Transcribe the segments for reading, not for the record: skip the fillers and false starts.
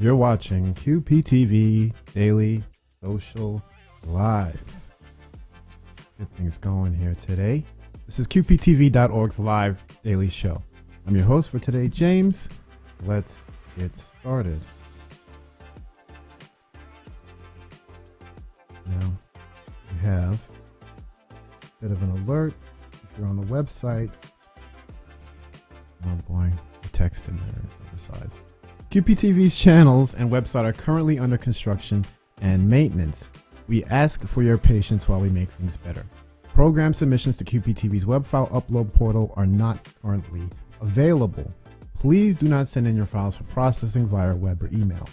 You're watching QPTV Daily Social Live. Get things going here today. This is QPTV.org's live daily show. I'm your host for today, James. Let's get started. Now, we have a bit of an alert. If you're on the website, oh boy, the text in there is oversized. QPTV's channels and website are currently under construction and maintenance. We ask for your patience while we make things better. Program submissions to QPTV's web file upload portal are not currently available. Please do not send in your files for processing via web or email.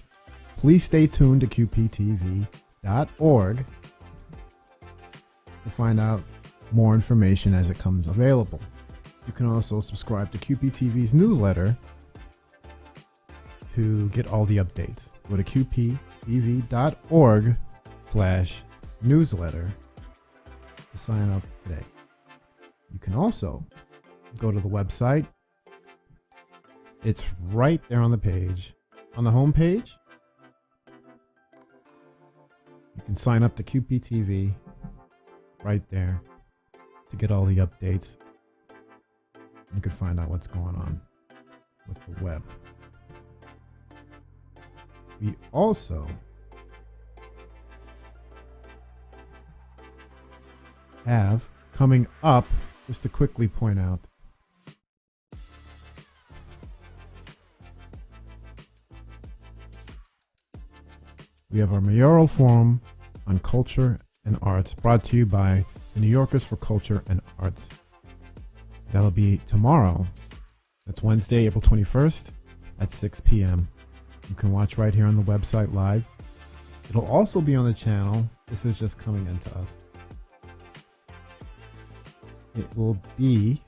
Please stay tuned to QPTV.org to find out more information as it comes available. You can also subscribe to QPTV's newsletter to get all the updates. Go to QPTV.org/ newsletter to sign up today. You can also go to the website. It's right there on the page. On the home page, you can sign up to QPTV right there to get all the updates. You can find out what's going on with the web. We also have coming up, just to quickly point out, we have our mayoral forum on culture and arts, brought to you by the New Yorkers for Culture and Arts. That'll be tomorrow. That's Wednesday, April 21st at 6 p.m. You can watch right here on the website live. It'll also be on the channel. This is just coming into us. It will be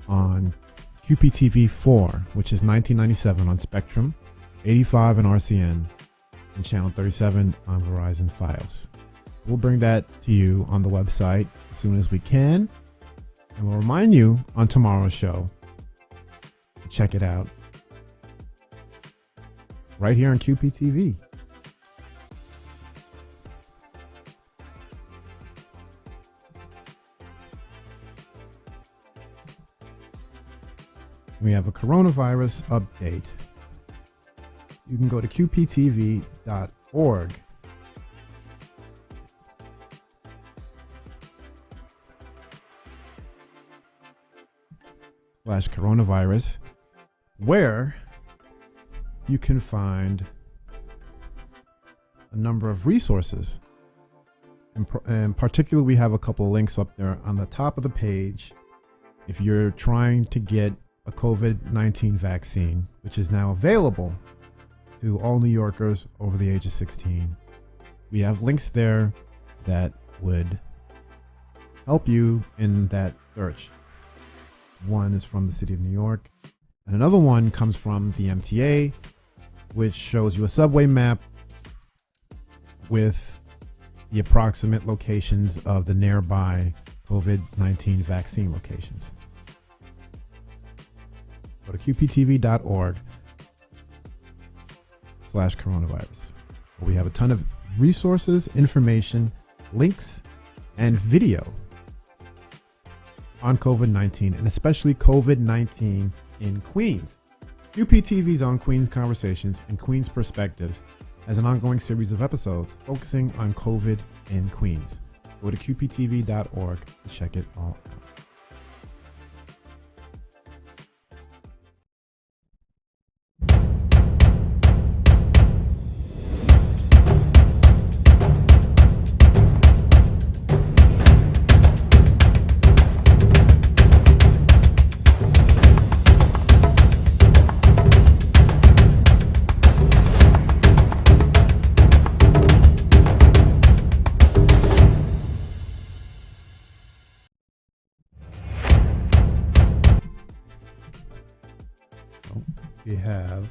on QPTV 4, which is 1997 on Spectrum, 85 on RCN, and channel 37 on Verizon Fios. We'll bring that to you on the website as soon as we can. And we'll remind you on tomorrow's show to check it out right here on QPTV. We have a coronavirus update. You can go to qptv.org. /coronavirus, where you can find a number of resources. In particular, we have a couple of links up there on the top of the page. If you're trying to get a COVID-19 vaccine, which is now available to all New Yorkers over the age of 16, we have links there that would help you in that search. One is from the city of New York, and another one comes from the MTA, which shows you a subway map with the approximate locations of the nearby COVID-19 vaccine locations. Go to qptv.org/coronavirus. We have a ton of resources, information, links, and video on COVID-19, and especially COVID-19 in Queens. QPTV's on Queens Conversations and Queens Perspectives as an ongoing series of episodes focusing on COVID in Queens. Go to qptv.org to check it all out. We have,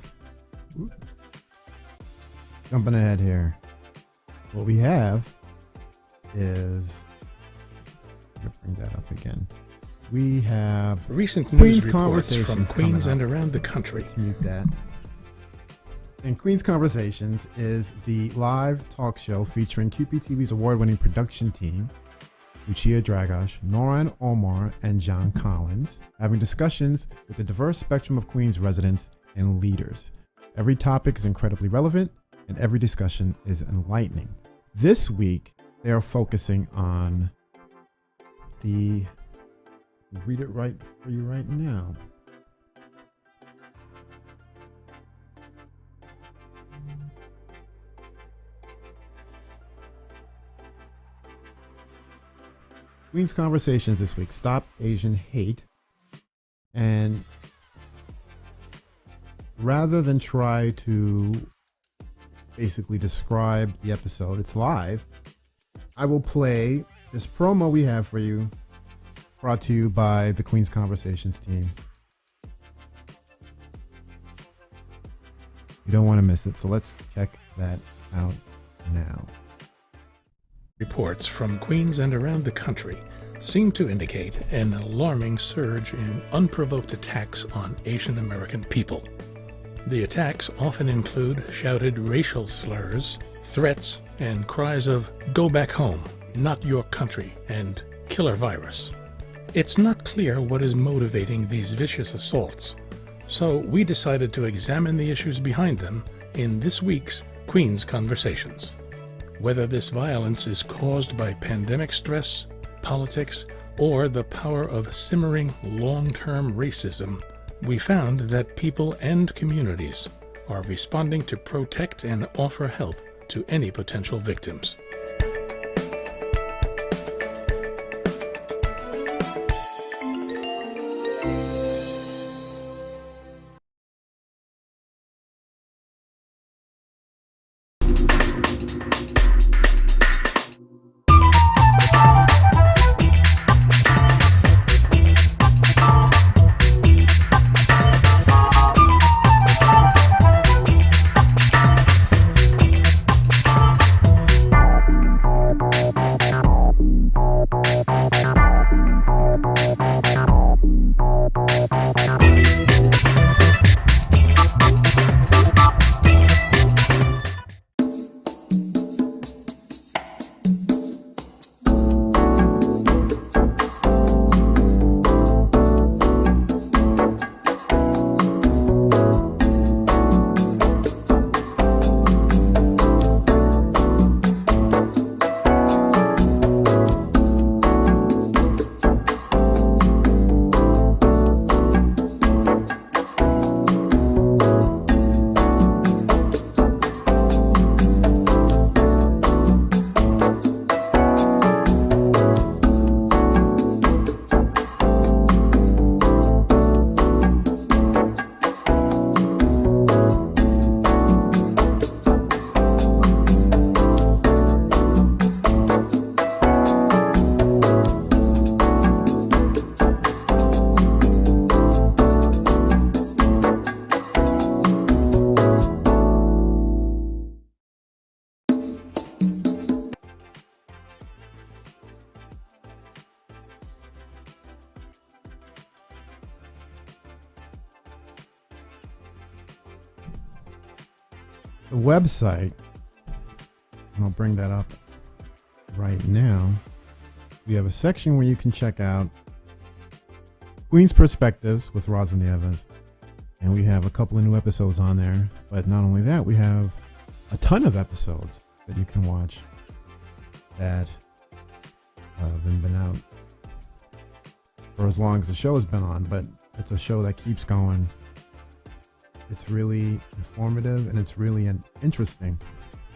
jumping ahead here, what we have is, bring that up again. We have recent Queens news reports from Conversations Queens coming and up. around the country. Let's mute that. And Queens Conversations is the live talk show featuring QPTV's award-winning production team, Lucia Dragash, Noran Omar, and John Collins, having discussions with the diverse spectrum of Queens residents and leaders. Every topic is incredibly relevant, and every discussion is enlightening. This week, they are focusing on the, read it right for you right now. Queen's Conversations this week, Stop Asian Hate. And rather than try to basically describe the episode, it's live, I will play this promo we have for you, brought to you by the Queen's Conversations team. You don't want to miss it, so let's check that out now. Reports from Queens and around the country seem to indicate an alarming surge in unprovoked attacks on Asian American people. The attacks often include shouted racial slurs, threats, and cries of "Go back home," "Not your country," and "Killer virus." It's not clear what is motivating these vicious assaults, so we decided to examine the issues behind them in this week's Queens Conversations. Whether this violence is caused by pandemic stress, politics, or the power of simmering long-term racism, we found that people and communities are responding to protect and offer help to any potential victims. The website, and I'll bring that up right now. We have a section where you can check out Queen's Perspectives with Rosalie Evans, and we have a couple of new episodes on there. But not only that, we have a ton of episodes that you can watch that have been out for as long as the show has been on. But it's a show that keeps going. It's really informative and it's really interesting.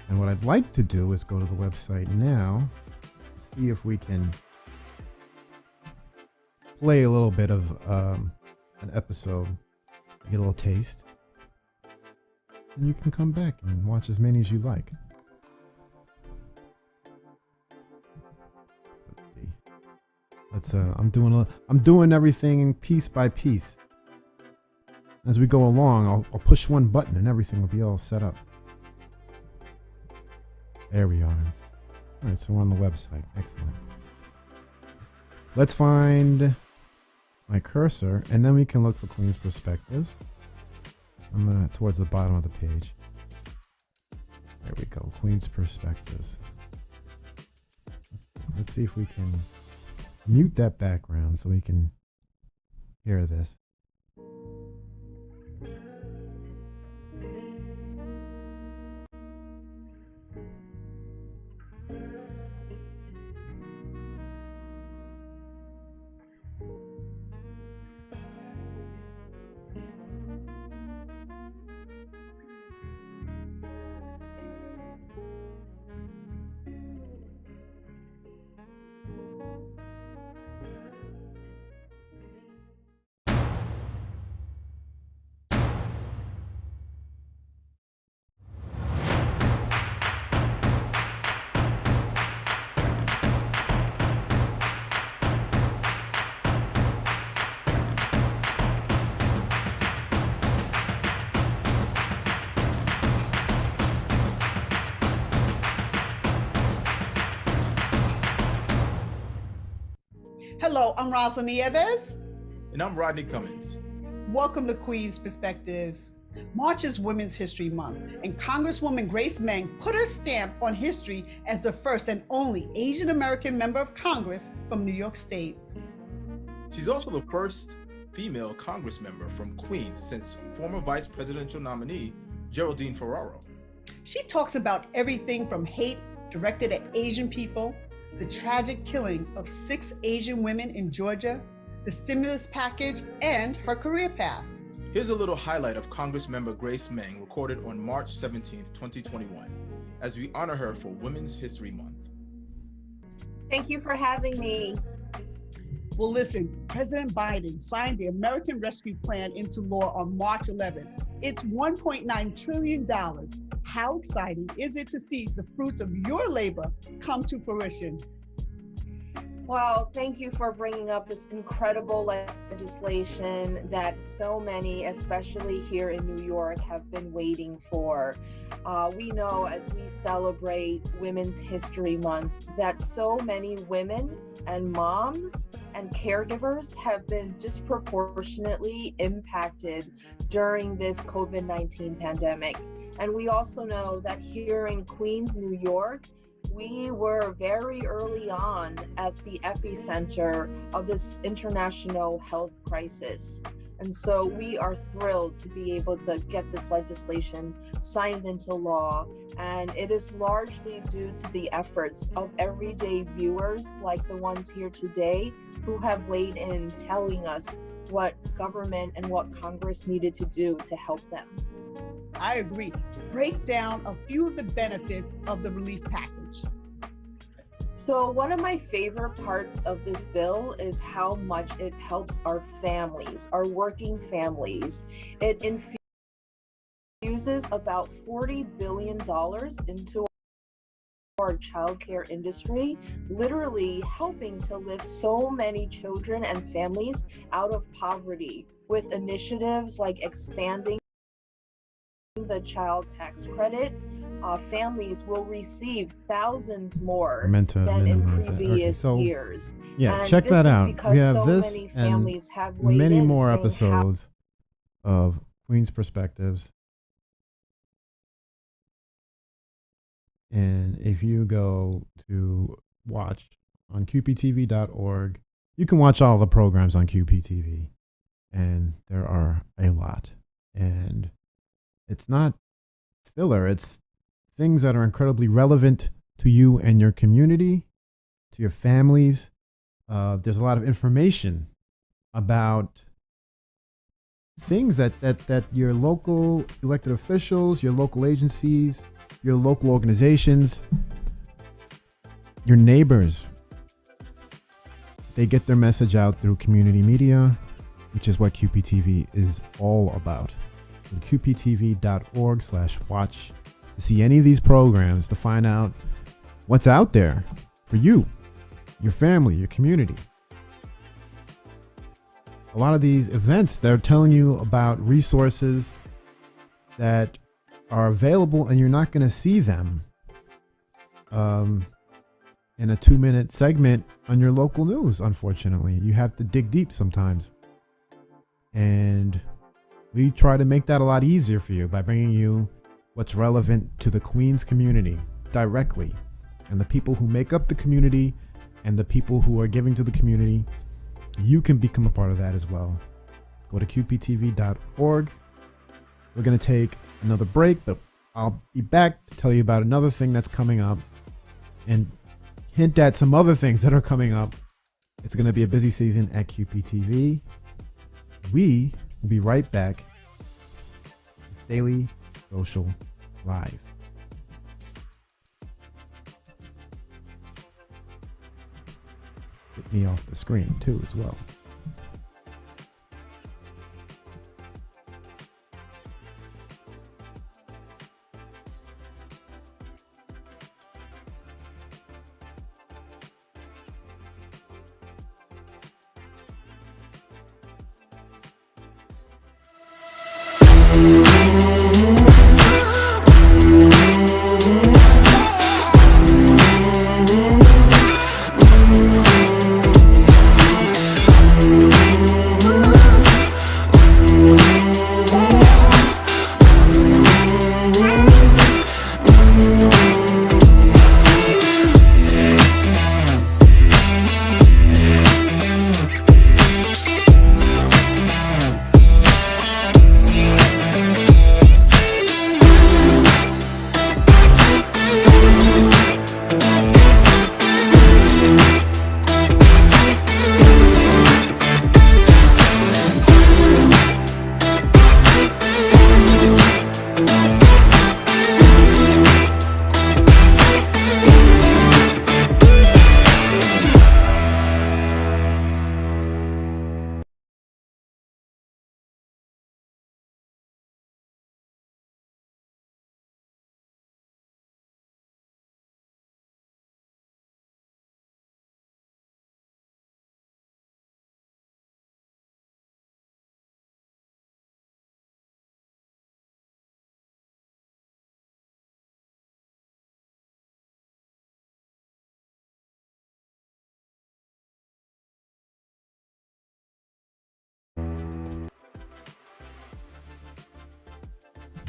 And what I'd like to do is go to the website now, see if we can play a little bit of an episode, get a little taste, and you can come back and watch as many as you like. Let's see. I'm doing everything piece by piece. As we go along, I'll push one button and everything will be all set up. There we are. All right, so we're on the website. Excellent. Let's find my cursor, and then we can look for Queen's Perspectives. I'm towards the bottom of the page. There we go, Queen's Perspectives. Let's see if we can mute that background so we can hear this. Hello, I'm Rosalind Nieves. And I'm Rodney Cummins. Welcome to Queen's Perspectives. March is Women's History Month, and Congresswoman Grace Meng put her stamp on history as the first and only Asian American member of Congress from New York State. She's also the first female Congress member from Queens since former vice presidential nominee Geraldine Ferraro. She talks about everything from hate directed at Asian people, the tragic killing of 6 Asian women in Georgia, the stimulus package, and her career path. Here's a little highlight of Congressmember Grace Meng recorded on March 17, 2021, as we honor her for Women's History Month. Thank you for having me. Well, listen, President Biden signed the American Rescue Plan into law on March 11th. It's $1.9 trillion. How exciting is it to see the fruits of your labor come to fruition? Well, thank you for bringing up this incredible legislation that so many, especially here in New York, have been waiting for. We know as we celebrate Women's History Month that so many women and moms and caregivers have been disproportionately impacted during this COVID-19 pandemic. And we also know that here in Queens, New York, we were very early on at the epicenter of this international health crisis. And so we are thrilled to be able to get this legislation signed into law. And it is largely due to the efforts of everyday viewers like the ones here today who have weighed in telling us what government and what Congress needed to do to help them. I agree. Break down a few of the benefits of the relief package. So one of my favorite parts of this bill is how much it helps our families, our working families. It infuses about $40 billion into our childcare industry, literally helping to lift so many children and families out of poverty with initiatives like expanding the child tax credit. Families will receive thousands more than in previous years. Yeah, and check that out. We have so this many and have many more episodes of Queen's Perspectives. And if you go to watch on QPTV.org, you can watch all the programs on QPTV. And there are a lot. And it's not filler, it's things that are incredibly relevant to you and your community, to your families. There's a lot of information about things that your local elected officials, your local agencies, your local organizations, your neighbors, they get their message out through community media, which is what QPTV is all about. So QPTV.org/watch to see any of these programs, to find out what's out there for you, your family, your community. A lot of these events, they're telling you about resources that are available and you're not going to see them in a 2-minute segment on your local news. Unfortunately, you have to dig deep sometimes. And we try to make that a lot easier for you by bringing you what's relevant to the Queens community directly, and the people who make up the community and the people who are giving to the community. You can become a part of that as well. Go to QPTV.org. We're going to take another break, but I'll be back to tell you about another thing that's coming up and hint at some other things that are coming up. It's going to be a busy season at QPTV. We will be right back with Daily Social Live. Get me off the screen too as well.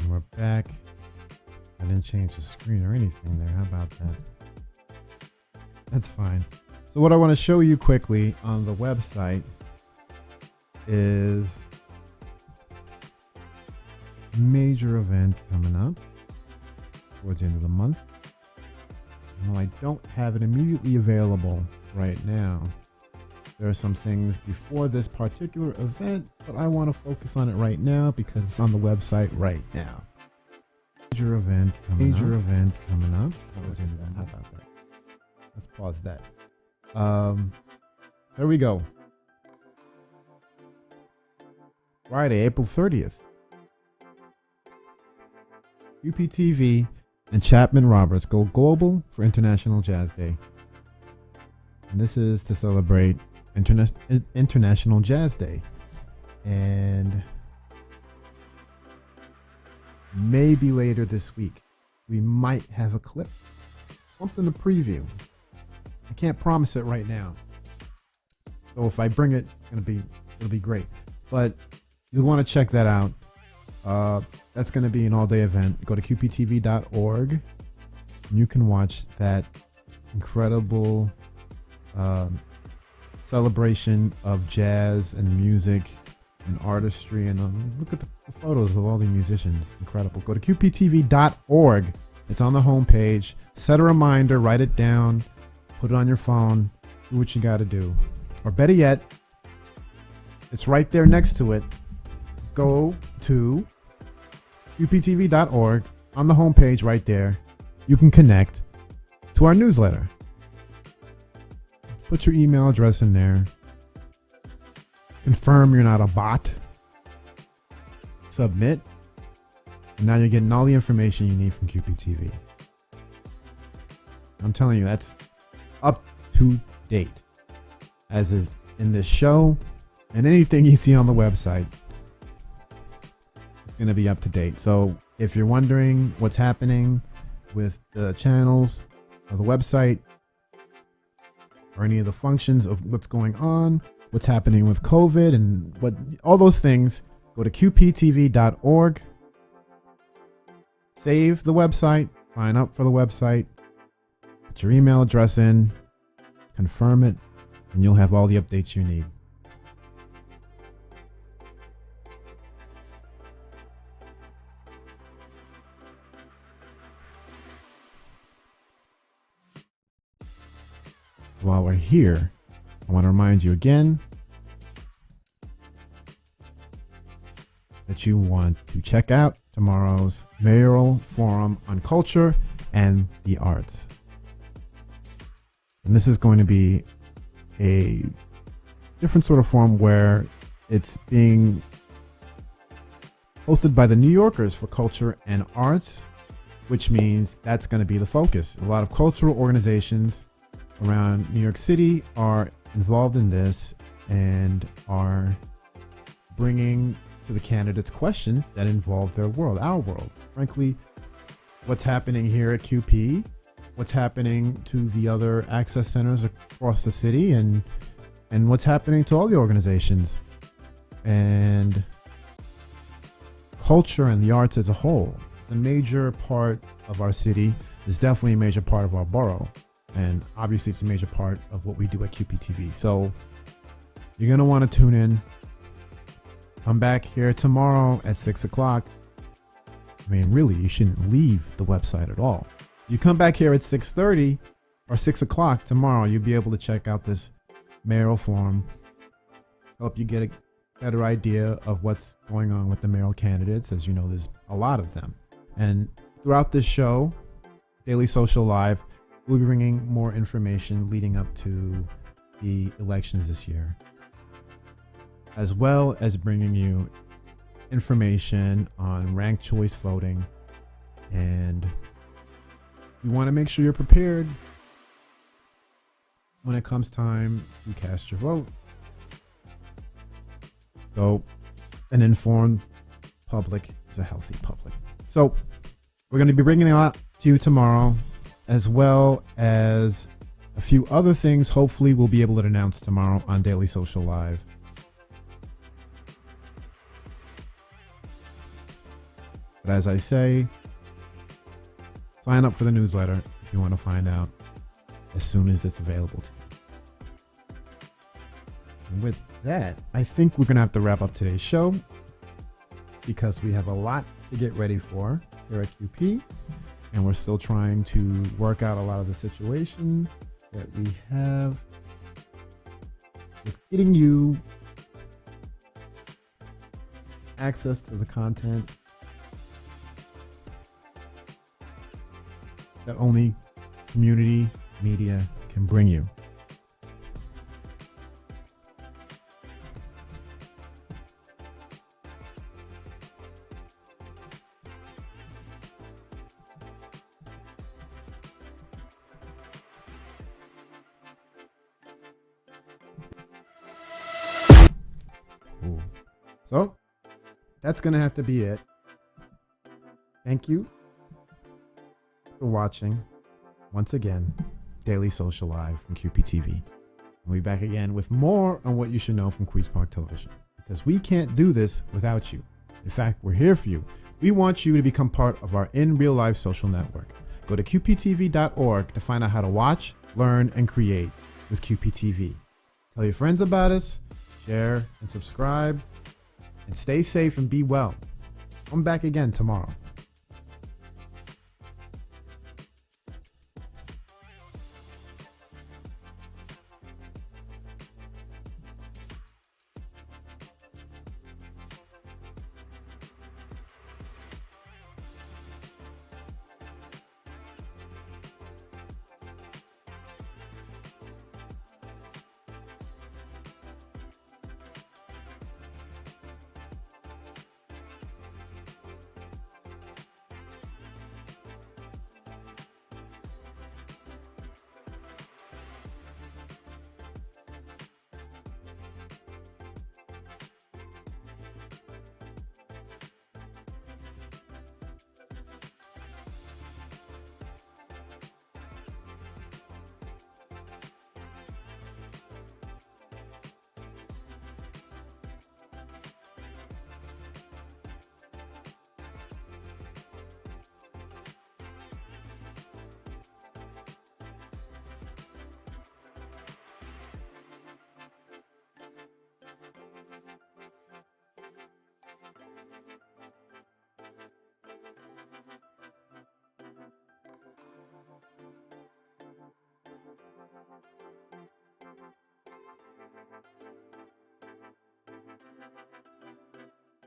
And we're back. I didn't change the screen or anything there. How about that? That's fine. So what I want to show you quickly on the website is a major event coming up towards the end of the month. While I don't have it immediately available right now, there are some things before this particular event, but I want to focus on it right now because it's on the website right now. Major event coming up. How about that? Let's pause that. There we go. Friday, April 30th. QPTV and Chapman Roberts go global for International Jazz Day. And this is to celebrate International Jazz Day. And maybe later this week, we might have a clip. Something to preview. I can't promise it right now. So if I bring it, it'll be great. But you'll want to check that out. That's going to be an all-day event. Go to qptv.org and you can watch that incredible celebration of jazz and music and artistry. And look at the photos of all the musicians. Incredible. Go to qptv.org. It's on the homepage. Set a reminder, write it down, put it on your phone, do what you got to do. Or better yet, it's right there next to it. Go to qptv.org. On the homepage right there, you can connect to our newsletter. Put your email address in there. Confirm you're not a bot. Submit. And now you're getting all the information you need from QPTV. I'm telling you, that's up to date. As is in this show and anything you see on the website, it's going to be up to date. So if you're wondering what's happening with the channels or the website or any of the functions of what's going on, what's happening with COVID and what all those things, go to qptv.org. Save the website, sign up for the website, put your email address in, confirm it, and you'll have all the updates you need. While we're here, I want to remind you again that you want to check out tomorrow's Mayoral Forum on Culture and the Arts. And this is going to be a different sort of forum where it's being hosted by the New Yorkers for Culture and Arts, which means that's going to be the focus. A lot of cultural organizations around New York City are involved in this and are bringing to the candidates questions that involve their world, our world. Frankly, what's happening here at QP, what's happening to the other access centers across the city, and what's happening to all the organizations. And culture and the arts as a whole. A major part of our city is definitely a major part of our borough. And obviously it's a major part of what we do at QPTV. So you're going to want to tune in. Come back here tomorrow at 6 o'clock. I mean, really, you shouldn't leave the website at all. You come back here at 6:30 or 6 o'clock tomorrow, you'll be able to check out this mayoral forum, help you get a better idea of what's going on with the mayoral candidates. As you know, there's a lot of them. And throughout this show, Daily Social Live, we'll be bringing more information leading up to the elections this year, as well as bringing you information on ranked choice voting. And you want to make sure you're prepared when it comes time to cast your vote. So an informed public is a healthy public. So we're going to be bringing it out to you tomorrow, as well as a few other things hopefully we'll be able to announce tomorrow on Daily Social Live. But as I say, sign up for the newsletter if you want to find out as soon as it's available to you. And with that, I think we're going to have to wrap up today's show because we have a lot to get ready for here at QP. And we're still trying to work out a lot of the situation that we have with getting you access to the content that only community media can bring you. Cool. So that's going to have to be it. Thank you for watching, once again, Daily Social Live from QPTV. We'll be back again with more on what you should know from Queens Park Television, because we can't do this without you. In fact, we're here for you. We want you to become part of our in real life social network. Go to qptv.org to find out how to watch, learn, and create with QPTV. Tell your friends about us, share and subscribe, and stay safe and be well. Come back again tomorrow.